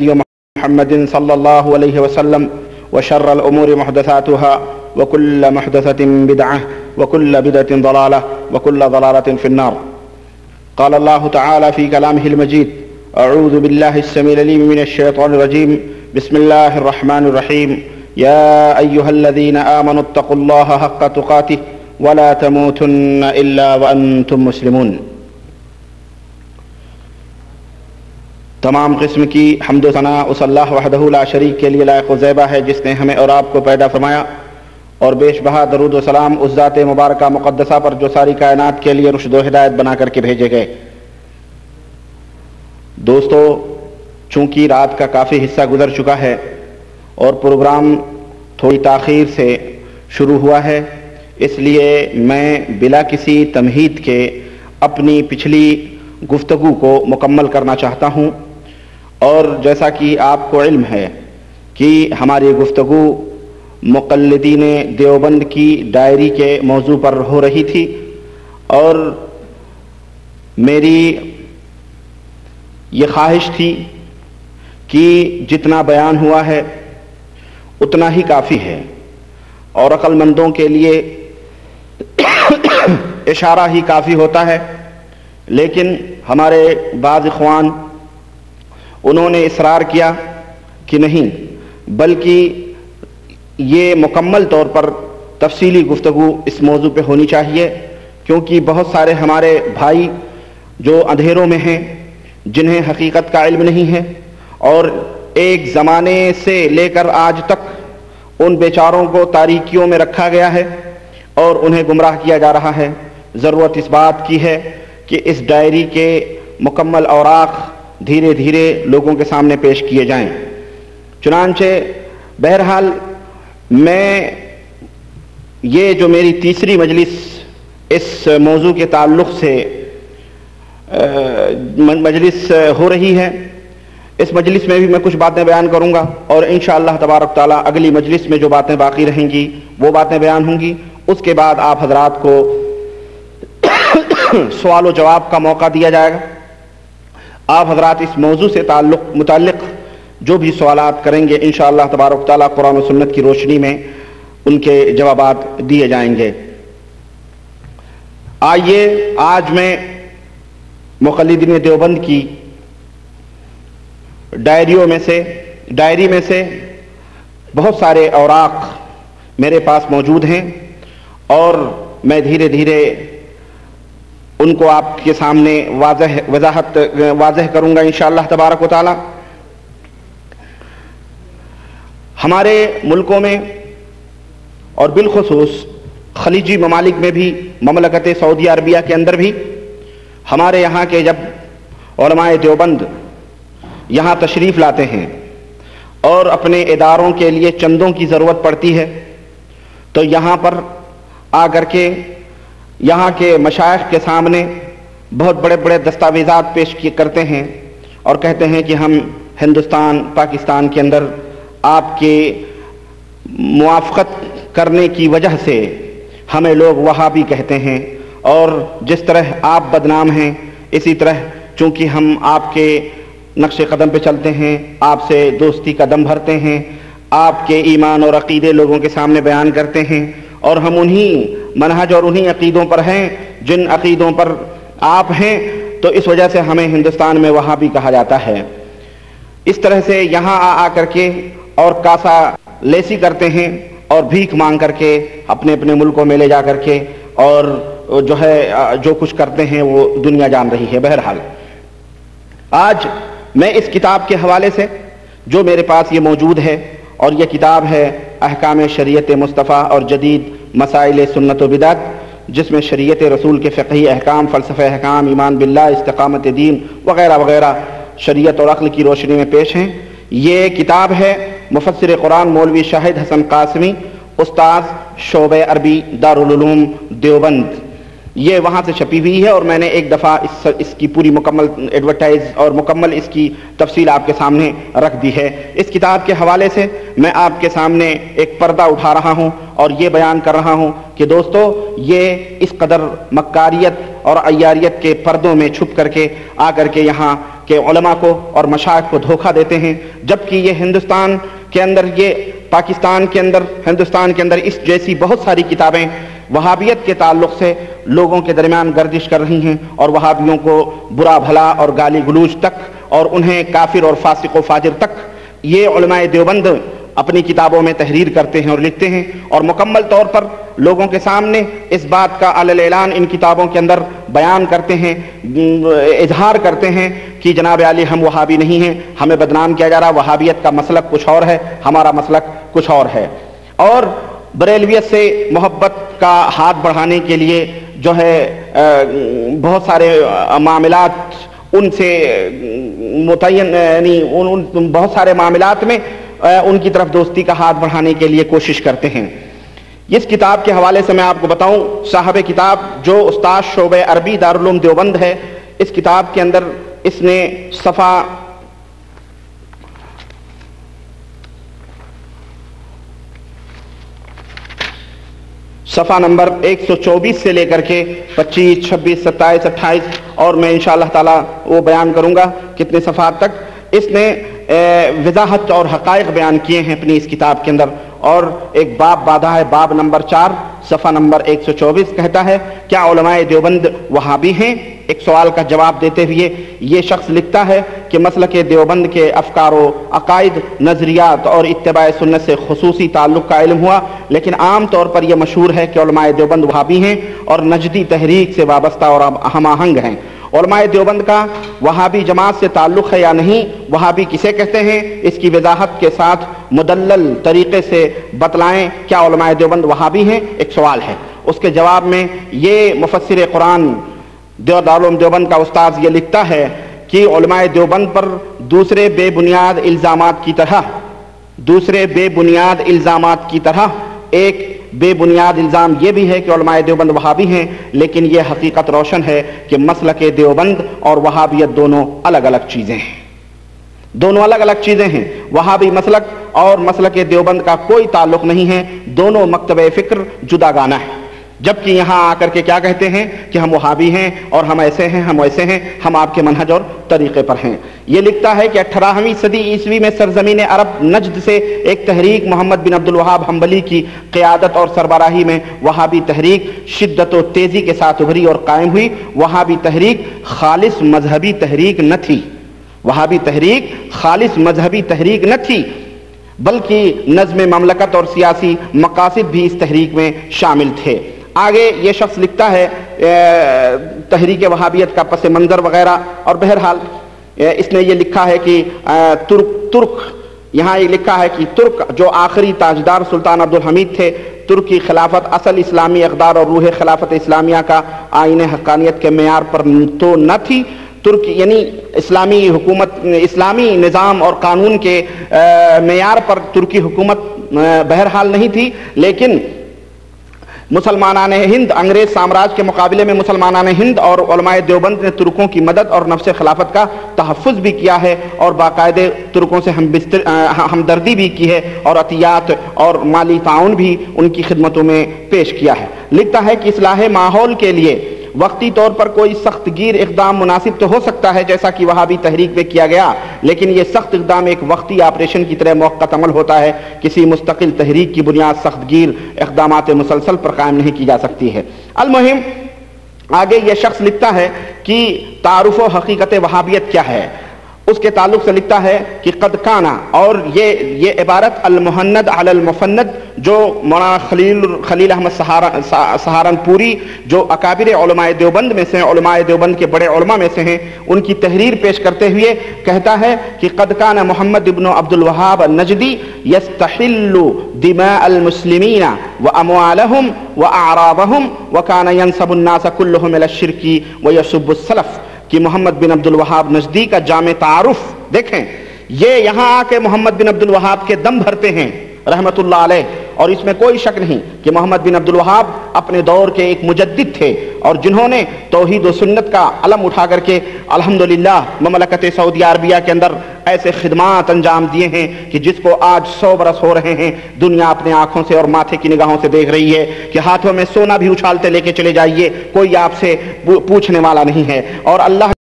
هدي محمد صلى الله عليه وسلم وشر الأمور محدثاتها وكل محدثة بدعة وكل بدعة ضلالة وكل ضلالة في النار. قال الله تعالى في كلامه المجيد: أعوذ بالله السميع العليم من الشيطان الرجيم. بسم الله الرحمن الرحيم. يا أيها الذين آمنوا اتقوا الله حق تقاته ولا تموتن إلا وأنتم مسلمون. تمام قسم کی حمد و ثنا اس اللہ وحدہ لا شریک کے لیے لائق و زیبہ ہے جس نے ہمیں اور آپ کو پیدا فرمایا، اور بیش بہا درود و سلام اس ذات مبارکہ مقدسہ پر جو ساری کائنات کے لیے رشد و ہدایت بنا کر کے بھیجے گئے. دوستو، چونکہ رات کا کافی حصہ گزر چکا ہے اور پروگرام تھوڑی تاخیر سے شروع ہوا ہے، اس لیے میں بلا کسی تمہید کے اپنی پچھلی گفتگو کو مکمل کرنا چاہتا ہوں. اور جیسا کہ آپ کو علم ہے کہ ہماری گفتگو مقلدین دیوبند کی ڈائری کے موضوع پر ہو رہی تھی، اور میری یہ خواہش تھی کہ جتنا بیان ہوا ہے اتنا ہی کافی ہے، اور عقل مندوں کے لیے اشارہ ہی کافی ہوتا ہے. لیکن ہمارے بعض اخوان انہوں نے اصرار کیا کہ نہیں، بلکہ یہ مکمل طور پر تفصیلی گفتگو اس موضوع پہ ہونی چاہیے، کیونکہ بہت سارے ہمارے بھائی جو اندھیروں میں ہیں، جنہیں حقیقت کا علم نہیں ہے، اور ایک زمانے سے لے کر آج تک ان بیچاروں کو تاریکیوں میں رکھا گیا ہے اور انہیں گمراہ کیا جا رہا ہے. ضرورت اس بات کی ہے کہ اس ڈائری کے مکمل اوراق دھیرے دھیرے لوگوں کے سامنے پیش کیے جائیں. چنانچہ بہرحال میں یہ جو میری تیسری مجلس اس موضوع کے تعلق سے مجلس ہو رہی ہے، اس مجلس میں بھی میں کچھ باتیں بیان کروں گا، اور انشاءاللہ تبارک تعالیٰ اگلی مجلس میں جو باتیں باقی رہیں گی وہ باتیں بیان ہوں گی. اس کے بعد آپ حضرات کو سوال و جواب کا موقع دیا جائے گا. آپ حضرات اس موضوع سے متعلق جو بھی سوالات کریں گے انشاءاللہ تبارک تعالیٰ قرآن و سنت کی روشنی میں ان کے جوابات دیے جائیں گے. آئیے آج میں مقلدین دیوبند کی ڈائری میں سے بہت سارے اوراق میرے پاس موجود ہیں، اور میں دھیرے دھیرے ان کو آپ کے سامنے واضح کروں گا انشاءاللہ تبارک و تعالی. ہمارے ملکوں میں اور بالخصوص خلیجی ممالک میں بھی، مملکت سعودی عربیہ کے اندر بھی، ہمارے یہاں کے جب علماء دیوبند یہاں تشریف لاتے ہیں اور اپنے اداروں کے لیے چندوں کی ضرورت پڑتی ہے تو یہاں پر آ کر کے یہاں کے مشائخ کے سامنے بہت بڑے بڑے دستاویزات پیش کرتے ہیں اور کہتے ہیں کہ ہم ہندوستان پاکستان کے اندر آپ کے موافقت کرنے کی وجہ سے ہمیں لوگ وہابی کہتے ہیں، اور جس طرح آپ بدنام ہیں اسی طرح چونکہ ہم آپ کے نقش قدم پہ چلتے ہیں، آپ سے دوستی کا دم بھرتے ہیں، آپ کے ایمان اور عقیدے لوگوں کے سامنے بیان کرتے ہیں، اور ہم انہی منہج اور انہی عقیدوں پر ہیں جن عقیدوں پر آپ ہیں، تو اس وجہ سے ہمیں ہندوستان میں وہابی کہا جاتا ہے. اس طرح سے یہاں آ کر کے اور کاسا لیسی کرتے ہیں اور بھیک مانگ کر کے اپنے اپنے ملکوں میں لے جا کر کے، اور جو کچھ کرتے ہیں وہ دنیا جان رہی ہے. بہرحال آج میں اس کتاب کے حوالے سے جو میرے پاس یہ موجود ہے، اور یہ کتاب ہے احکام شریعت مصطفیٰ اور جدید مسائل سنت و بدعت، جس میں شریعت رسول کے فقہی احکام، فلسفہ احکام، ایمان باللہ، استقامت دین وغیرہ وغیرہ شریعت اور عقل کی روشنی میں پیش ہیں. یہ کتاب ہے مفسر قرآن مولوی شاہد حسن قاسمی، استاذ شعبہ عربی دارالعلوم دیوبند. یہ وہاں سے چھپی ہوئی ہے، اور میں نے ایک دفعہ اس کی پوری مکمل ایڈورٹائز اور مکمل اس کی تفصیل آپ کے سامنے رکھ دی ہے. اس کتاب کے حوالے سے میں آپ کے سامنے ایک پردہ اٹھا رہا ہوں اور یہ بیان کر رہا ہوں کہ دوستو، یہ اس قدر مکاریت اور عیاریت کے پردوں میں چھپ کر کے آ کر کے یہاں کے علماء کو اور مشائخ کو دھوکہ دیتے ہیں، جبکہ یہ ہندوستان کے اندر، یہ پاکستان کے اندر، ہندوستان کے اندر اس جیسی بہت ساری کتابیں وہابیت کے تعلق سے لوگوں کے درمیان گردش کر رہی ہیں اور وہابیوں کو برا بھلا اور گالی گلوچ تک اور انہیں کافر اور فاسق و فاجر تک یہ علماء دیوبند اپنی کتابوں میں تحریر کرتے ہیں اور لکھتے ہیں، اور مکمل طور پر لوگوں کے سامنے اس بات کا علی اعلان ان کتابوں کے اندر بیان کرتے ہیں، اظہار کرتے ہیں کہ جناب علی ہم وہابی نہیں ہیں، ہمیں بدنام کیا جا رہا، وہابیت کا مسلک کچھ اور ہے، ہمارا مسلک کچھ اور ہے۔ اور بریلویت سے محبت کا ہاتھ بڑھانے کے لیے جو ہے بہت سارے معاملات ان سے متعین، یعنی بہت سارے معاملات میں ان کی طرف دوستی کا ہاتھ بڑھانے کے لیے کوشش کرتے ہیں۔ اس کتاب کے حوالے سے میں آپ کو بتاؤں، صاحب کتاب جو استاد شعبہ عربی دارالعلوم دیوبند ہے، اس کتاب کے اندر اس نے صفحہ نمبر 124 سے لے کر کے 25، 26، 27، 28 اور میں انشاءاللہ تعالی وہ بیان کروں گا کتنے صفحات تک، اس نے وضاحت اور حقائق بیان کیے ہیں اپنی اس کتاب کے اندر، اور ایک باب باندھا ہے، باب نمبر 4 صفحہ نمبر 124 کہتا ہے کیا علماء دیوبند وہابی ہیں؟ ایک سوال کا جواب دیتے ہوئے یہ شخص لکھتا ہے کہ مسلک دیوبند کے افکار و عقائد، نظریات اور اتباع سنت سے خصوصی تعلق کا علم ہوا، لیکن عام طور پر یہ مشہور ہے کہ علماء دیوبند وہابی ہیں اور نجدی تحریک سے وابستہ اور ہم آہنگ ہیں۔ علماء دیوبند کا وہابی جماعت سے تعلق ہے یا نہیں، وہابی کسے کہتے ہیں، اس کی وضاحت کے ساتھ مدلل طریقے سے بتلائیں، کیا علماء دیوبند وہابی ہیں؟ ایک سوال ہے۔ اس کے جواب میں یہ مفسر قرآن دارالعلوم دیوبند کا استاذ یہ لکھتا ہے کہ علماء دیوبند پر دوسرے بے بنیاد الزامات کی طرح ایک بے بنیاد الزام یہ بھی ہے کہ علماء دیوبند وہابی ہیں، لیکن یہ حقیقت روشن ہے کہ مسلک دیوبند اور وہابیت دونوں الگ الگ چیزیں ہیں، دونوں الگ الگ چیزیں ہیں۔ وہابی مسلک اور مسلک دیوبند کا کوئی تعلق نہیں ہے، دونوں مکتب فکر جدا گانا ہے، جبکہ یہاں آ کر کے کیا کہتے ہیں کہ ہم وہابی ہیں اور ہم ایسے ہیں، ہم ویسے ہیں، ہم آپ کے منہج اور طریقے پر ہیں۔ یہ لکھتا ہے کہ 18ویں صدی عیسوی میں سرزمین عرب نجد سے ایک تحریک محمد بن عبد الوہاب حنبلی کی قیادت اور سربراہی میں وہابی تحریک شدت و تیزی کے ساتھ ابھری اور قائم ہوئی۔ وہابی تحریک خالص مذہبی تحریک نہ تھی، وہابی تحریک خالص مذہبی تحریک نہ تھی، بلکہ نظم مملکت اور سیاسی مقاصد بھی اس تحریک میں شامل تھے۔ آگے یہ شخص لکھتا ہے تحریک وہابیت کا پس منظر وغیرہ، اور بہرحال اس نے یہ لکھا ہے کہ ترک یہاں یہ لکھا ہے کہ ترک جو آخری تاجدار سلطان عبدالحمید تھے، ترک کی خلافت اصل اسلامی اقدار اور روح خلافت اسلامیہ کا آئین حقانیت کے معیار پر تو نہ تھی، ترک یعنی اسلامی حکومت، اسلامی نظام اور قانون کے معیار پر ترکی حکومت بہرحال نہیں تھی، لیکن مسلمانان ہند، انگریز سامراج کے مقابلے میں مسلمانان ہند اور علماء دیوبند نے ترکوں کی مدد اور نفس خلافت کا تحفظ بھی کیا ہے اور باقاعدہ ترکوں سے ہمدردی بھی کی ہے اور عطیات اور مالی تعاون بھی ان کی خدمتوں میں پیش کیا ہے۔ لکھتا ہے کہ اصلاح ماحول کے لیے وقتی طور پر کوئی سخت گیر اقدام مناسب تو ہو سکتا ہے جیسا کہ وہابی تحریک میں کیا گیا، لیکن یہ سخت اقدام ایک وقتی آپریشن کی طرح موقت عمل ہوتا ہے، کسی مستقل تحریک کی بنیاد سخت گیر اقدامات مسلسل پر قائم نہیں کی جا سکتی ہے۔ المہم آگے یہ شخص لکھتا ہے کہ تعارف و حقیقت وہابیت کیا ہے، اس کے تعلق سے لکھتا ہے کہ قد کانا، اور یہ عبارت المہند علی المفند جو مولانا خلیل احمد سہارنپوری جو اکابر علماء دیوبند میں سے ہیں، علماء دیوبند کے بڑے علماء میں سے ہیں، ان کی تحریر پیش کرتے ہوئے کہتا ہے کہ قد کان محمد ابن عبد الوہاب النجدی یستحل دماء المسلمین واموالہم واعراضہم وکان ینسب الناس کلہم الی الشرک ویسب السلف، کہ محمد بن عبد الوہاب نجدی کا جامع تعارف دیکھیں، یہ یہاں آ کے محمد بن عبد الوہاب کے دم بھرتے ہیں رحمت اللہ علیہ، اور اس میں کوئی شک نہیں کہ محمد بن عبد الوہاب اپنے دور کے ایک مجدد تھے اور جنہوں نے توحید و سنت کا علم اٹھا کر کے الحمدللہ مملکت سعودی عربیہ کے اندر ایسے خدمات انجام دیے ہیں کہ جس کو آج 100 برس ہو رہے ہیں دنیا اپنے آنکھوں سے اور ماتھے کی نگاہوں سے دیکھ رہی ہے کہ ہاتھوں میں سونا بھی اچھالتے لے کے چلے جائیے، کوئی آپ سے پوچھنے والا نہیں ہے، اور اللہ